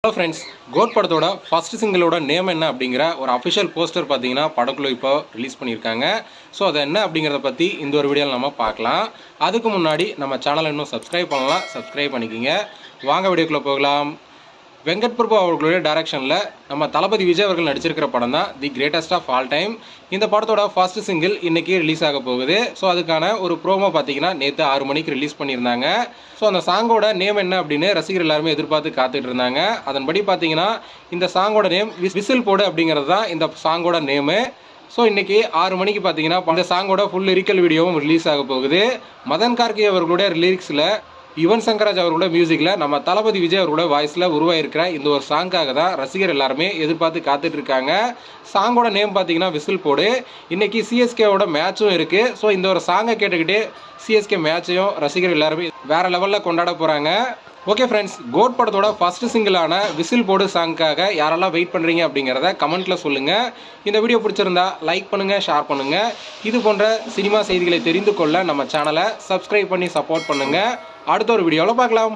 Hello friends, code படத்தோட first சிங்கிளோட name என்ன அப்படிங்கிற ஒரு அஃபிஷியல் போஸ்டர் பார்த்தீங்கன்னா படக்குழு இப்போ ரிலீஸ் பண்ணியிருக்காங்க. ஸோ அது என்ன அப்படிங்கிறத பற்றி இந்த ஒரு வீடியோவில் நம்ம பார்க்கலாம். அதுக்கு முன்னாடி நம்ம சேனலை இன்னும் சப்ஸ்கிரைப் பண்ணலாம், சப்ஸ்கிரைப் பண்ணிக்கிங்க. வாங்க வீடியோக்குள்ளே போகலாம். வெங்கட் பிரபு அவர்களுடைய டைரக்ஷனில் நம்ம தளபதி விஜய் அவர்கள் நடிச்சிருக்கிற படம் தான் the greatest of all time. இந்த படத்தோட ஃபர்ஸ்ட் சிங்கிள் இன்றைக்கி ரிலீஸ் ஆக போகுது. ஸோ அதுக்கான ஒரு ப்ரோமோ பார்த்தீங்கன்னா நேற்று 6 மணிக்கு ரிலீஸ் பண்ணியிருந்தாங்க. ஸோ அந்த சாங்கோட நேம் என்ன அப்படின்னு ரசிகர் எல்லாருமே எதிர்பார்த்து காத்துட்டு இருந்தாங்க. அதன்படி பார்த்தீங்கன்னா இந்த சாங்கோட நேம் விசில் போடு அப்படிங்கிறது தான் இந்த சாங்கோட நேமு. ஸோ இன்றைக்கி 6 மணிக்கு பார்த்தீங்கன்னா இந்த சாங்கோட ஃபுல் லிரிக்கல் வீடியோவும் ரிலீஸ் ஆக போகுது. மதன் கார்கே அவர்களுடைய லிரிக்ஸில் யுவன் சங்கர் ராஜா அவர்களோட மியூசிக்கில் நம்ம தளபதி விஜய் அவர்களோட வாய்ஸில் உருவாயிருக்கிற இந்த ஒரு சாங்காக தான் ரசிகர் எல்லாருமே எதிர்பார்த்து காத்துட்டு இருக்காங்க. சாங்கோட நேம் பார்த்தீங்கன்னா விசில் போடு. இன்றைக்கி சிஎஸ்கேவோட மேட்சும் இருக்குது. ஸோ இந்த ஒரு சாங்கை கேட்டுக்கிட்டு சிஎஸ்கே மேட்சையும் ரசிகர் எல்லாருமே வேறு லெவலில் கொண்டாட போகிறாங்க. ஓகே ஃப்ரெண்ட்ஸ், கோட் படத்தோட ஃபர்ஸ்ட் சிங்கிளான விசில் போடு சாங்காக யாரெல்லாம் வெயிட் பண்ணுறீங்க அப்படிங்கிறத கமெண்ட்டில் சொல்லுங்கள். இந்த வீடியோ பிடிச்சிருந்தா லைக் பண்ணுங்கள், ஷேர் பண்ணுங்கள். இது போன்ற சினிமா செய்திகளை தெரிந்து கொள்ள நம்ம சேனலை சப்ஸ்கிரைப் பண்ணி சப்போர்ட் பண்ணுங்கள். அடுத்த ஒரு வீடியோவில் பார்க்கலாம்.